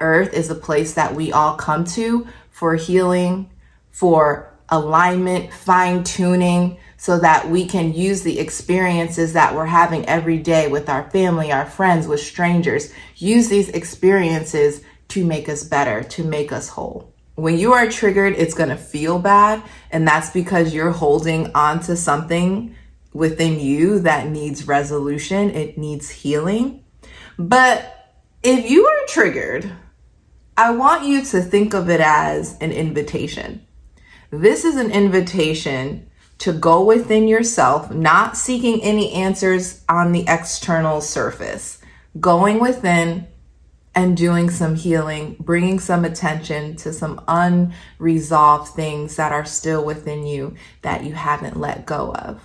Earth is a place that we all come to for healing, for alignment, fine-tuning, so that we can use the experiences that we're having every day with our family, our friends, with strangers. Use these experiences to make us better, to make us whole. When you are triggered, it's going to feel bad, and that's because you're holding on to something within you that needs resolution. It needs healing. But if you are triggered, I want you to think of it as an invitation. This is an invitation to go within yourself, not seeking any answers on the external surface, going within and doing some healing, bringing some attention to some unresolved things that are still within you that you haven't let go of.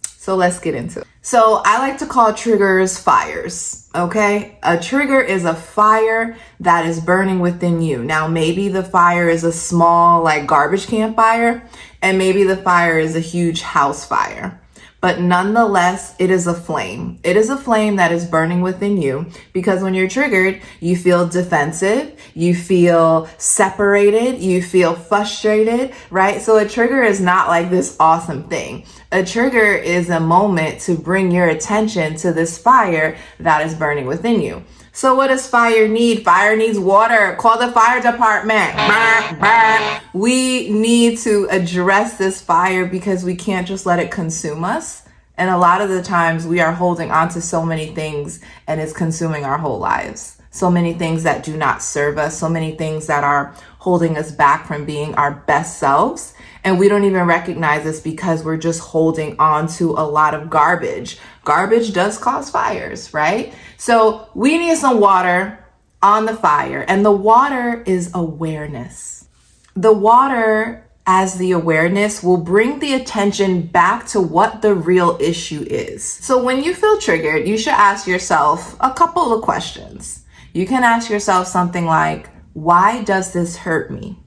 So let's get into it. So I like to call triggers fires, okay? A trigger is a fire that is burning within you. Now, maybe the fire is a small, like, garbage can fire, and maybe the fire is a huge house fire. But nonetheless, it is a flame. It is a flame that is burning within you, because when you're triggered, you feel defensive, you feel separated, you feel frustrated, right? So a trigger is not like this awesome thing. A trigger is a moment to bring your attention to this fire that is burning within you. So what does fire need? Fire needs water. Call the fire department. We need to address this fire because we can't just let it consume us. And a lot of the times we are holding on to so many things and it's consuming our whole lives. So many things that do not serve us, so many things that are holding us back from being our best selves. And we don't even recognize this because we're just holding on to a lot of garbage. Garbage does cause fires, right? So we need some water on the fire, and the water is awareness. The water, as the awareness, will bring the attention back to what the real issue is. So when you feel triggered, you should ask yourself a couple of questions. You can ask yourself something like, why does this hurt me?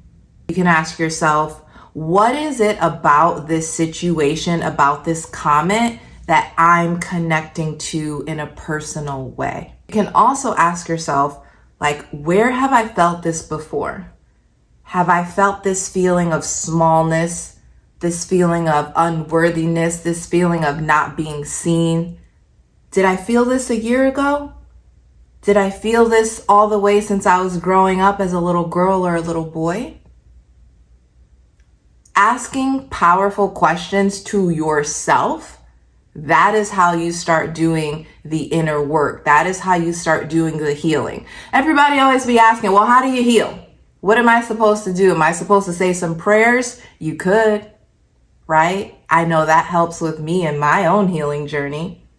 You can ask yourself, what is it about this situation, about this comment, that I'm connecting to in a personal way? You can also ask yourself, like, where have I felt this before? Have I felt this feeling of smallness, this feeling of unworthiness, this feeling of not being seen? Did I feel this a year ago? Did I feel this all the way since I was growing up as a little girl or a little boy? Asking powerful questions to yourself, that is how you start doing the inner work. That is how you start doing the healing. Everybody always be asking, well, how do you heal? What am I supposed to do? Am I supposed to say some prayers? You could, right? I know that helps with me in my own healing journey.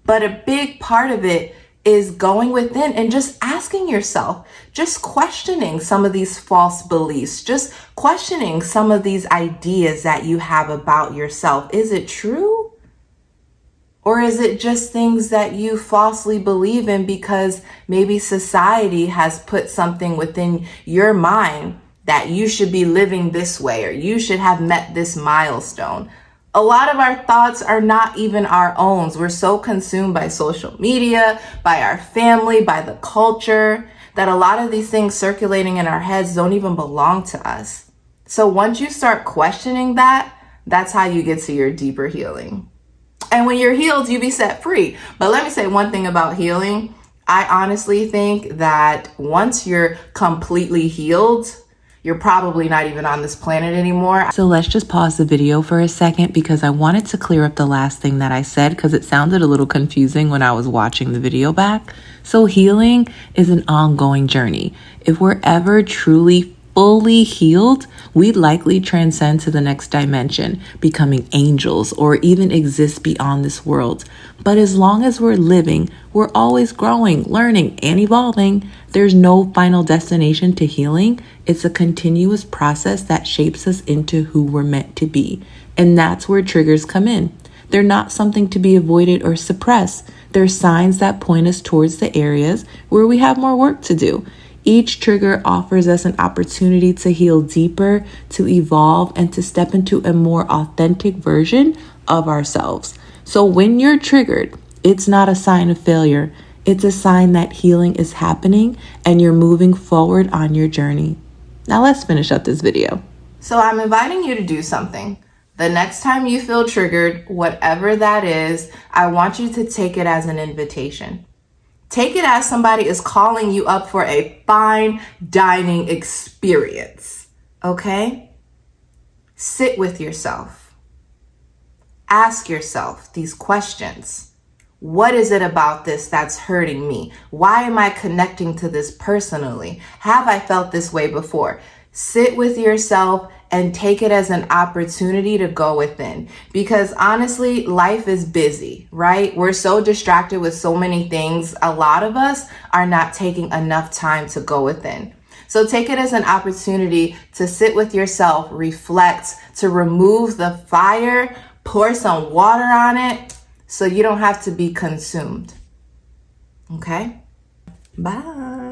But a big part of it is going within and just asking yourself, just questioning some of these false beliefs, just questioning some of these ideas that you have about yourself. Is it true? Or is it just things that you falsely believe in because maybe society has put something within your mind that you should be living this way or you should have met this milestone? A lot of our thoughts are not even our own. We're so consumed by social media, by our family, by the culture, that a lot of these things circulating in our heads don't even belong to us. So once you start questioning that, that's how you get to your deeper healing. And when you're healed, you be set free. But let me say one thing about healing. I honestly think that once you're completely healed, you're probably not even on this planet anymore. So let's just pause the video for a second because I wanted to clear up the last thing that I said because it sounded a little confusing when I was watching the video back. So healing is an ongoing journey. If we're ever truly fully healed, we likely transcend to the next dimension, becoming angels or even exist beyond this world. But as long as we're living, we're always growing, learning, and evolving. There's no final destination to healing. It's a continuous process that shapes us into who we're meant to be. And that's where triggers come in. They're not something to be avoided or suppressed. They're signs that point us towards the areas where we have more work to do. Each trigger offers us an opportunity to heal deeper, to evolve, and to step into a more authentic version of ourselves. So when you're triggered, it's not a sign of failure. It's a sign that healing is happening and you're moving forward on your journey. Now let's finish up this video. So I'm inviting you to do something. The next time you feel triggered, whatever that is, I want you to take it as an invitation. Take it as somebody is calling you up for a fine dining experience, okay? Sit with yourself. Ask yourself these questions. What is it about this that's hurting me? Why am I connecting to this personally? Have I felt this way before? Sit with yourself and take it as an opportunity to go within. Because honestly, life is busy, right? We're so distracted with so many things. A lot of us are not taking enough time to go within. So take it as an opportunity to sit with yourself, reflect, to remove the fire, pour some water on it, so you don't have to be consumed. Okay? Bye.